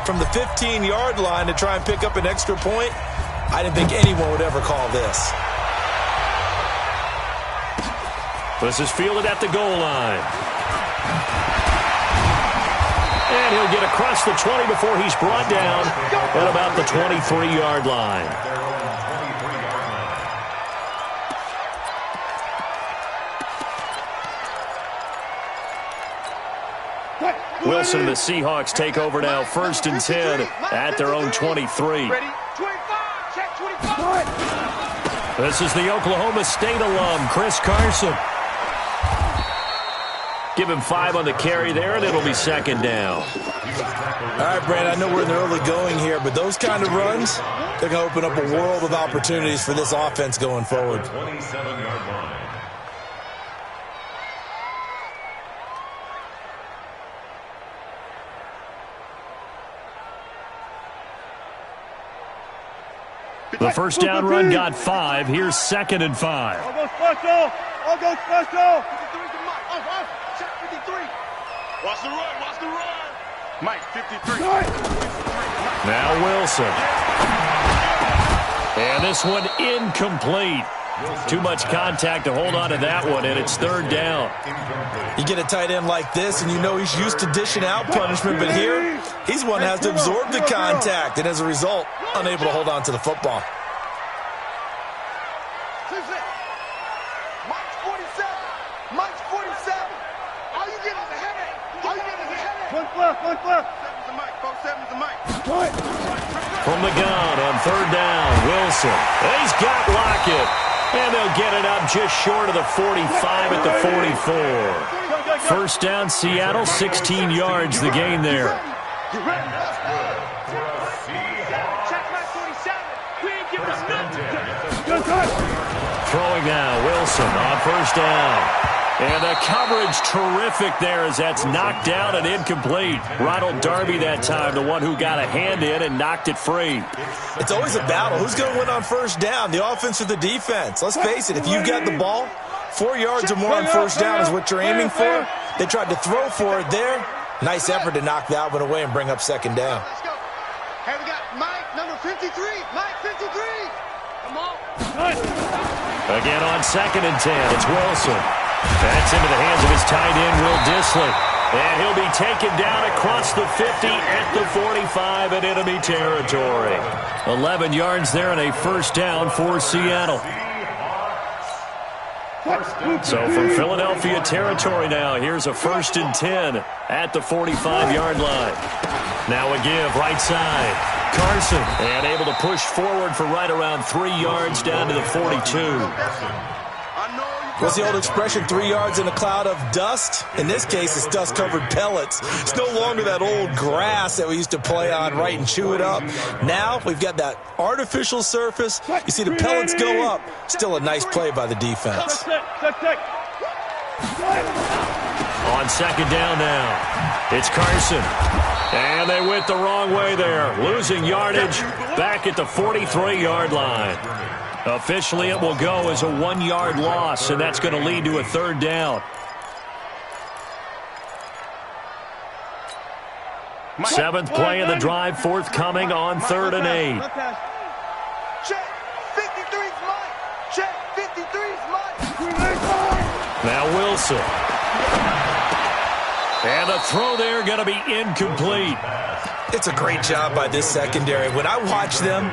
from the 15-yard line to try and pick up an extra point. I didn't think anyone would ever call this. This is fielded at the goal line. And he'll get across the 20 before he's brought down at about the 23-yard line. Wilson and the Seahawks take over now, 1st and 10 at their own 23. This is the Oklahoma State alum, Chris Carson. Give him 5 on the carry there, and it'll be 2nd down. All right, Brand, I know we're in the early going here, but those kind of runs, they're going to open up a world of opportunities for this offense going forward. 27-yard line. The first down run got 5. Here's 2nd and 5. I'll go special. I'll go special. 53. Watch the run. Watch the run. Mike, 53. Now Wilson. And this one incomplete. Too much contact to hold on to that one, and it's 3rd down. You get a tight end like this, and you know he's used to dishing out punishment, but here, he's one that has to absorb the contact, and as a result, unable to hold on to the football. Mike's 47. Mike's 47. All you get is a headache. All you get is a headache. One left. 7's the Mike. 7's the Mike. From the gun on 3rd down, Wilson. He's got Lockett. And they'll get it up just short of the 45 at the 44. 1st down, Seattle, 16 yards the gain there. Throwing now, Wilson on 1st down. And the coverage terrific there as that's knocked down and incomplete. Ronald Darby that time, the one who got a hand in and knocked it free. It's always a battle. Who's going to win on 1st down, the offense or the defense? Let's face it, if you've got the ball, 4 yards or more on 1st down is what you're aiming for. They tried to throw for it there. Nice effort to knock that one away and bring up 2nd down. Let's go. Hey, we got Mike, number 53. Mike, 53. Come on. Again on 2nd and 10, it's Wilson. That's into the hands of his tight end, Will Dissly. And he'll be taken down across the 50 at the 45 in enemy territory. 11 yards there and a 1st down for Seattle. So from Philadelphia territory now, here's a 1st and 10 at the 45-yard line. Now a give right side. Carson, and able to push forward for right around 3 yards down to the 42. What's the old expression, 3 yards in a cloud of dust? In this case, it's dust-covered pellets. It's no longer that old grass that we used to play on, right, and chew it up. Now we've got that artificial surface. You see the pellets go up. Still a nice play by the defense. On 2nd down now, it's Carson. And they went the wrong way there, losing yardage back at the 43-yard line. Officially, it will go as a 1-yard loss, and that's going to lead to a 3rd down. 7th play of the drive, forthcoming on 3rd and 8. Check. 53's Mike. Check. 53's Mike. Now Wilson. And the throw there going to be incomplete. It's a great job by this secondary. When I watch them,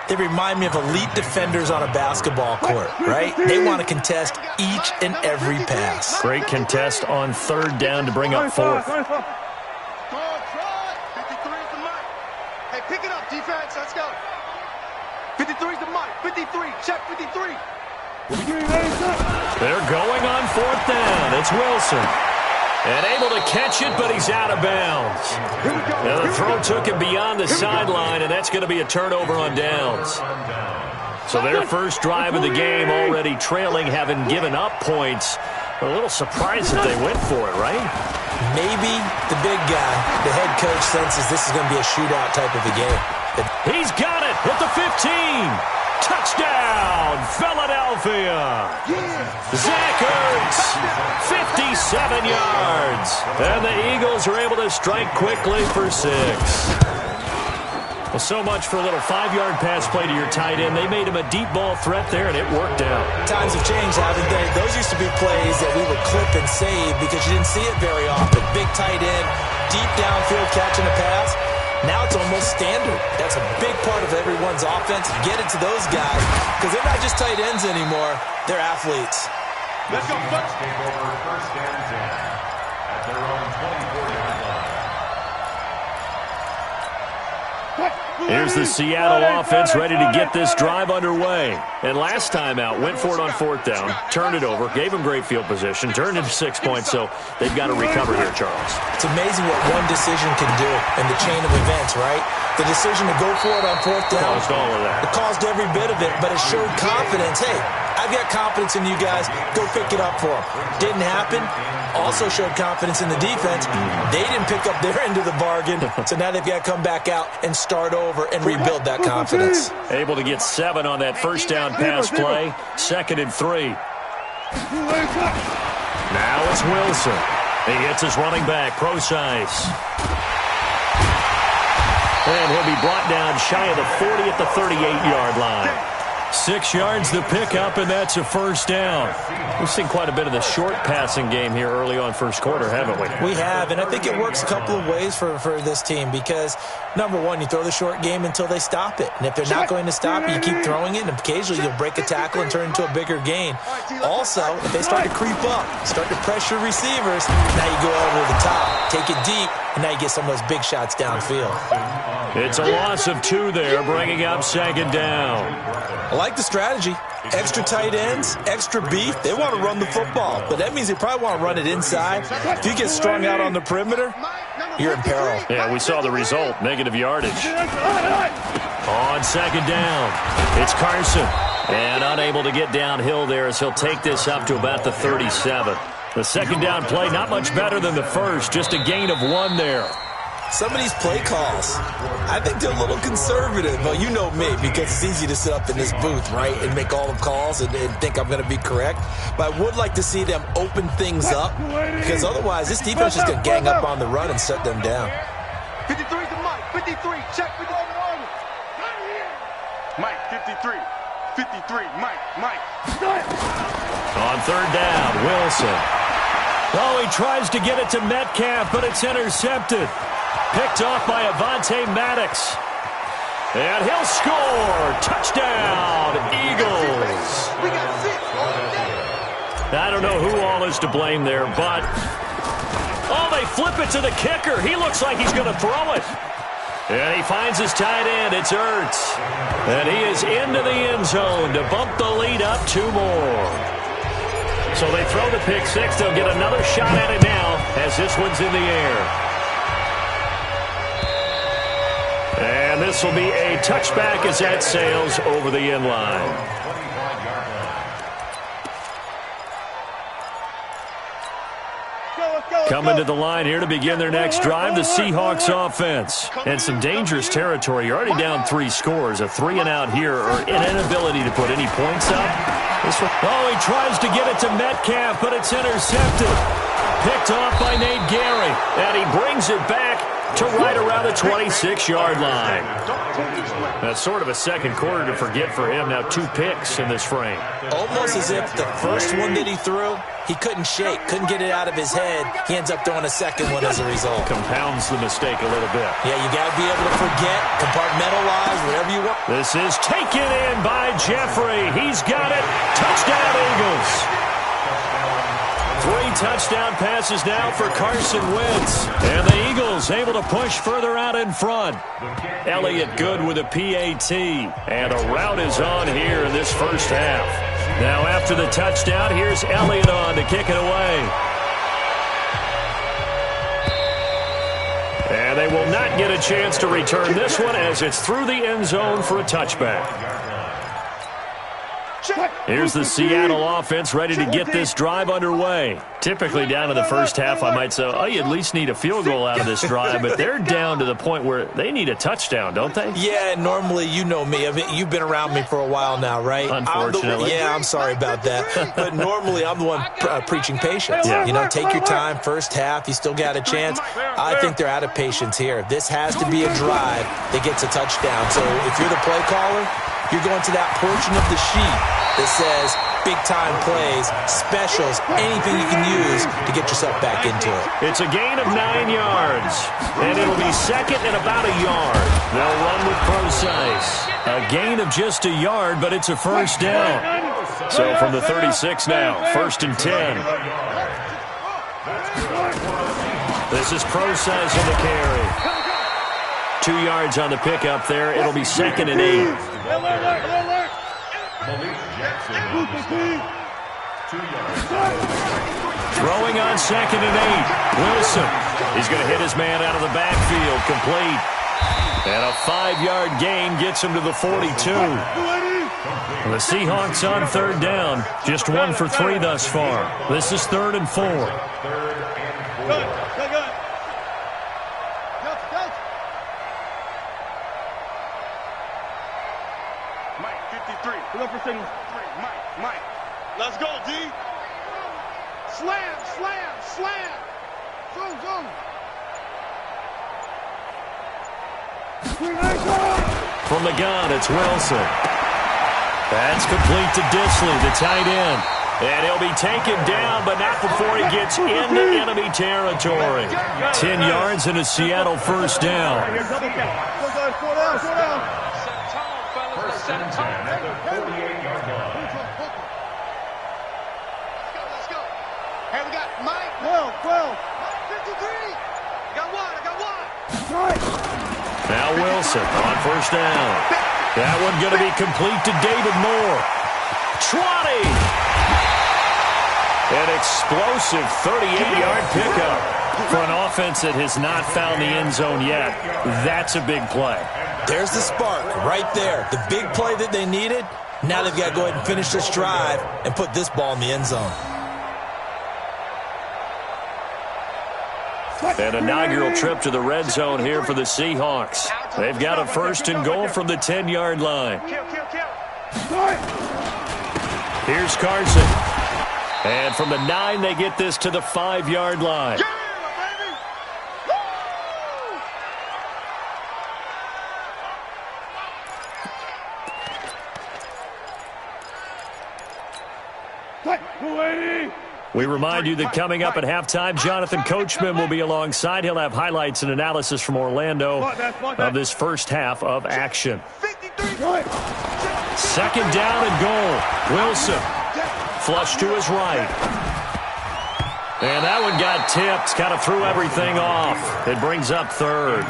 they remind me of elite defenders on a basketball court, right? They want to contest each and every pass. Great contest on 3rd down to bring up 4th. 53's the Mike. Hey, pick it up, defense. Let's go. 53's the Mike. 53. Check 53. They're going on 4th down. It's Wilson. And able to catch it, but he's out of bounds. Now the throw took him beyond the sideline, and that's going to be a turnover on downs. So their first drive of the game already trailing, having given up points. A little surprised that they went for it, right? Maybe the big guy, the head coach, senses this is going to be a shootout type of a game. He's got it at the 15. Touchdown, Philadelphia. Zach Ertz, 57 yards. And the Eagles are able to strike quickly for 6. Well, so much for a little 5-yard pass play to your tight end. They made him a deep ball threat there, and it worked out. Times have changed, haven't they? Those used to be plays that we would clip and save because you didn't see it very often. Big tight end, deep downfield catching a pass. Now it's almost standard. That's a big part of everyone's offense. Get it to those guys because they're not just tight ends anymore. They're athletes. Let's go, folks. Take over first and 10 at their own 24-yard line. Here's the Seattle offense ready to get this drive underway. And last time out, went for it on 4th down, turned it over, gave them great field position, turned into 6 points, so they've got to recover here, Charles. It's amazing what one decision can do in the chain of events, right? The decision to go for it on 4th down. Caused all of that. It caused every bit of it, but it showed confidence. Hey, I've got confidence in you guys. Go pick it up for them. Didn't happen. Also showed confidence in the defense. They didn't pick up their end of the bargain, so now they've got to come back out and start over and rebuild that confidence. Able to get 7 on that first down pass play. 2nd and 3. Now it's Wilson. He hits his running back, Procise. And he'll be brought down shy of the 40 at the 38-yard line. 6 yards the pickup, and that's a first down. We've seen quite a bit of the short passing game here early on first quarter, haven't we? We have, and I think it works a couple of ways for this team because, number one, you throw the short game until they stop it. And if they're not going to stop it, you keep throwing it, and occasionally you'll break a tackle and turn into a bigger gain. Also, if they start to creep up, start to pressure receivers, now you go over the top, take it deep, and now you get some of those big shots downfield. It's a loss of 2 there, bringing up 2nd down. I like the strategy. Extra tight ends, extra beef. They want to run the football, but that means they probably want to run it inside. If you get strung out on the perimeter, you're in peril. Yeah, we saw the result, negative yardage. On 2nd down, it's Carson. And unable to get downhill there as he'll take this up to about the 37. The 2nd down play, not much better than the first, just a gain of 1 there. Some of these play calls, I think they're a little conservative. But you know me, because it's easy to sit up in this booth, right, and make all the calls and think I'm going to be correct. But I would like to see them open things up, because otherwise this defense is going to gang up on the run and shut them down. 53 to Mike. 53. Check. 53. Mike, 53. 53. Mike. On 3rd down, Wilson. Oh, he tries to get it to Metcalf, but it's intercepted. Picked off by Avonte Maddox. And he'll score. Touchdown, Eagles. We got 6 all day. I don't know who all is to blame there, but... Oh, they flip it to the kicker. He looks like he's going to throw it. And he finds his tight end. It's Ertz. And he is into the end zone to bump the lead up 2 more. So they throw the pick 6. They'll get another shot at it now as this one's in the air. And this will be a touchback as that sails over the end line. Coming to the line here to begin their next drive, the Seahawks offense. And some dangerous territory. You're already down 3 scores. A 3-and-out here, or an inability to put any points up. Oh, he tries to get it to Metcalf, but it's intercepted. Picked off by Nate Gary. And he brings it back to right around the 26-yard line. That's sort of a second quarter to forget for him. Now 2 picks in this frame. Almost as if the first one that he threw, he couldn't shake, couldn't get it out of his head. He ends up throwing a second one as a result. Compounds the mistake a little bit. Yeah, you got to be able to forget, compartmentalize, whatever you want. This is taken in by Jeffrey. He's got it. Touchdown, Eagles. 3 touchdown passes now for Carson Wentz. And the Eagles able to push further out in front. Elliott good with a PAT. And a route is on here in this first half. Now after the touchdown, here's Elliott on to kick it away. And they will not get a chance to return this one as it's through the end zone for a touchback. Here's the Seattle offense ready to get this drive underway. Typically down in the first half, I might say, oh, you at least need a field goal out of this drive, but they're down to the point where they need a touchdown, don't they? Yeah, normally, you know me. I mean, you've been around me for a while now, right? Unfortunately. I'm sorry about that. But normally, I'm the one preaching patience. Yeah. You know, take your time. First half, you still got a chance. I think they're out of patience here. This has to be a drive that gets a touchdown. So if you're the play caller, you're going to that portion of the sheet that says big-time plays, specials, anything you can use to get yourself back into it. It's a gain of 9 yards, and it'll be second and about a yard. They'll run with Procise. A gain of just a yard, but it's a first down. So from the 36 now, 1st and 10. This is Procise on the carry. 2 yards on the pickup there. It'll be 2nd and 8. Throwing on 2nd and 8. Wilson. He's going to hit his man out of the backfield. Complete. And a 5-yard gain gets him to the 42. The Seahawks on 3rd down. Just 1 for 3 thus far. This is 3rd and 4. Mike. Let's go, D. Slam. Zoom. From the gun, it's Wilson. That's complete to Disley, the tight end. And he'll be taken down, but not before he gets into enemy territory. 10 yards and a Seattle first down. Slow down. Set a tone, fellas. Set a tone. 48-yard line. Let's go. Hey, we got Mike. 12. Mike 53. I got one. Now Wilson on first down. That one going to be complete to David Moore. 20. An explosive 38-yard pickup. For an offense that has not found the end zone yet, that's a big play. There's the spark right there. The big play that they needed. Now they've got to go ahead and finish this drive and put this ball in the end zone. An inaugural trip to the red zone here for the Seahawks. They've got a 1st and goal from the 10-yard line. Here's Carson. And from the 9, they get this to the 5-yard line. We remind you that coming up at halftime, Jonathan Coachman will be alongside. He'll have highlights and analysis from Orlando of this first half of action. 2nd down and goal. Wilson. Flush to his right. And that one got tipped. Kind of threw everything off. It brings up 3rd.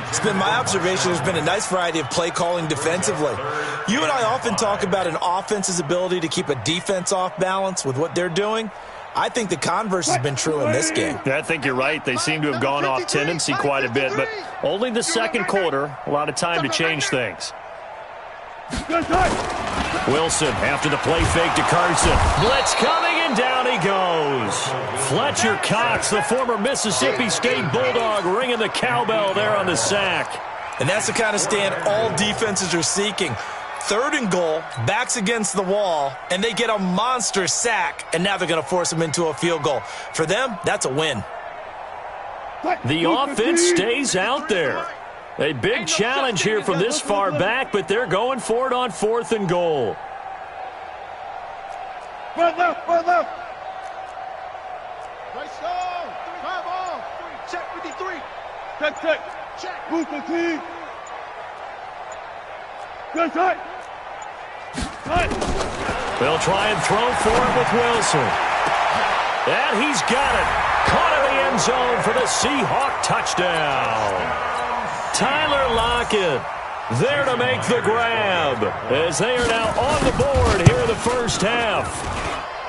It's been my observation there's been a nice variety of play calling defensively. You and I often talk about an offense's ability to keep a defense off balance with what they're doing. I think the converse has been true in this game. I think you're right. They seem to have gone off tendency quite a bit, but only the 2nd quarter. A lot of time to change things. Wilson after the play fake to Carson. Blitz coming, and down he goes. Fletcher Cox, the former Mississippi State Bulldog, ringing the cowbell there on the sack. And that's the kind of stand all defenses are seeking. 3rd and goal, backs against the wall, and they get a monster sack, and now they're going to force them into a field goal. For them, that's a win. The offense stays out there. A big challenge here from this far back, but they're going for it on 4th and goal. Front left. Right side. Drive on. Check 53. Check. Move the team. Good side. They'll try and throw for it with Wilson. And he's got it. Caught in the end zone for the Seahawk touchdown. Tyler Lockett there to make the grab as they are now on the board here in the first half.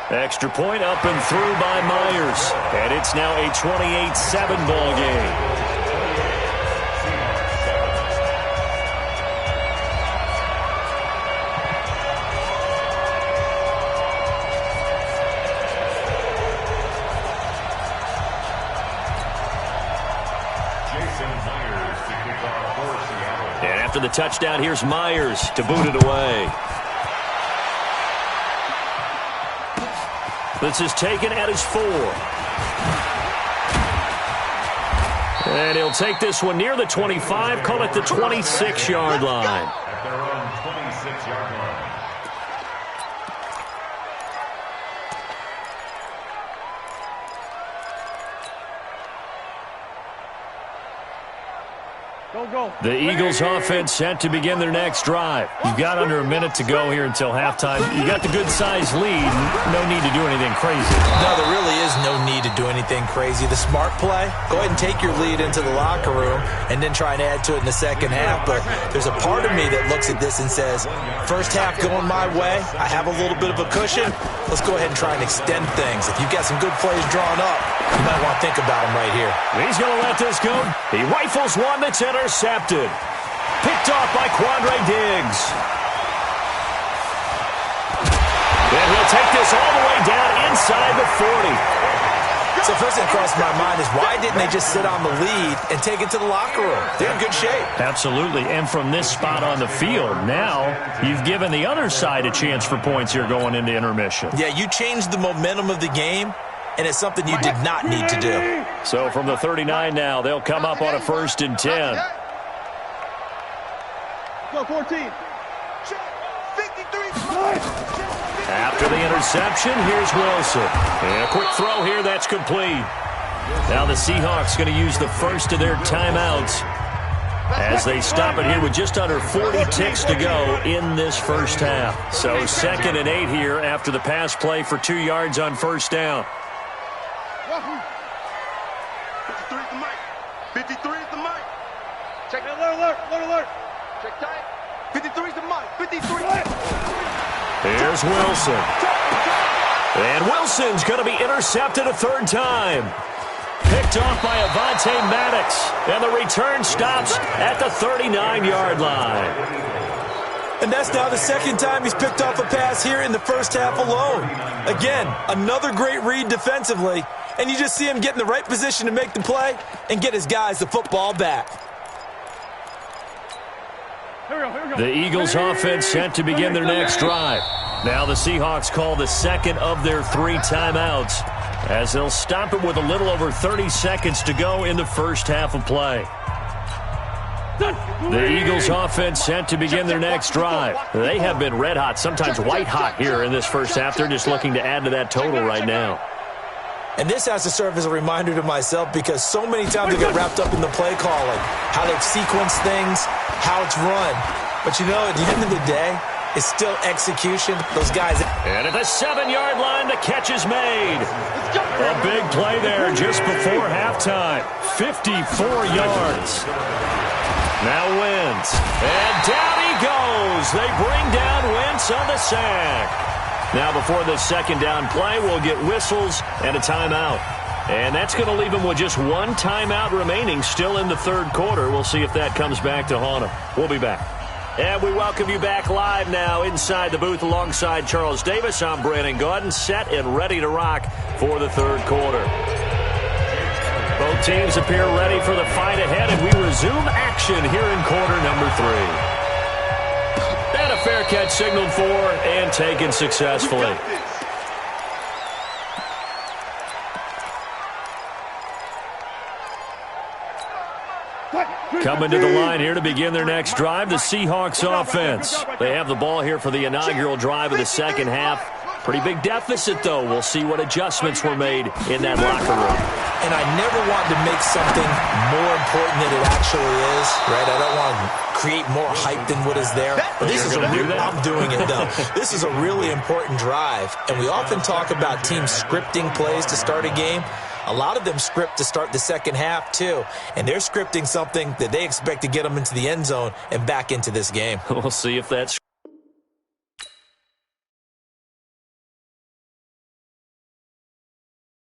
Extra point up and through by Myers. And it's now a 28-7 ball game. And after the touchdown, here's Myers to boot it away. This is taken at his 4. And he'll take this one near the 25, call it the 26-yard line. At their own 26-yard line. The Eagles offense set to begin their next drive. You've got under a minute to go here until halftime. You got the good-sized lead. No need to do anything crazy. No, there really is no need to do anything crazy. The smart play, go ahead and take your lead into the locker room and then try and add to it in the second half. But there's a part of me that looks at this and says, first half going my way, I have a little bit of a cushion. Let's go ahead and try and extend things. If you've got some good plays drawn up, you might want to think about them right here. He's going to let this go. He rifles one that's intercepted. Picked off by Quandre Diggs. And he'll take this all the way down inside the 40. So first thing that crossed my mind is why didn't they just sit on the lead and take it to the locker room? They're in good shape. Absolutely. And from this spot on the field, now you've given the other side a chance for points here going into intermission. Yeah, you changed the momentum of the game, and it's something you did not need to do. So from the 39 now, they'll come up on a 1st and 10. Go 14. 53. After the interception, here's Wilson. And a quick throw here, that's complete. Now the Seahawks going to use the first of their timeouts as they stop it here with just under 40 ticks to go in this first half. So 2nd and 8 here after the pass play for 2 yards on first down. 53 is the mic. 53 is the mic. Check Alert. Check tight. 53 is the mic. 53. Here's Wilson. And Wilson's going to be intercepted a 3rd time. Picked off by Avonte Maddox. And the return stops at the 39-yard line. And that's now the 2nd time he's picked off a pass here in the first half alone. Again, another great read defensively. And you just see him get in the right position to make the play and get his guys the football back. The Eagles offense set to begin their next drive. Now the Seahawks call the 2nd of their 3 timeouts as they'll stop it with a little over 30 seconds to go in the first half of play. The Eagles offense set to begin their next drive. They have been red hot, sometimes white hot here in this first half. They're just looking to add to that total right now. And this has to serve as a reminder to myself because so many times I get wrapped up in the play calling, how they sequence things, how it's run. But you know, at the end of the day, it's still execution. Those guys. And at the 7-yard line, the catch is made. A big play there just before halftime. 54 yards. Now Wentz. And down he goes. They bring down Wentz on the sack. Now before this 2nd down play, we'll get whistles and a timeout. And that's going to leave him with just 1 timeout remaining still in the 3rd quarter. We'll see if that comes back to haunt him. We'll be back. And we welcome you back live now inside the booth alongside Charles Davis. I'm Brandon Gaudin, set and ready to rock for the 3rd quarter. Both teams appear ready for the fight ahead, and we resume action here in quarter number 3. And a fair catch signaled for and taken successfully. Coming to the line here to begin their next drive, the Seahawks offense. They have the ball here for the inaugural drive of the 2nd half. Pretty big deficit, though. We'll see what adjustments were made in that locker room. And I never want to make something more important than it actually is, right? I don't want to create more hype than what is there. But this is I'm doing it, though. This is a really important drive. And we often talk about teams scripting plays to start a game. A lot of them script to start the 2nd half, too. And they're scripting something that they expect to get them into the end zone and back into this game. We'll see if that's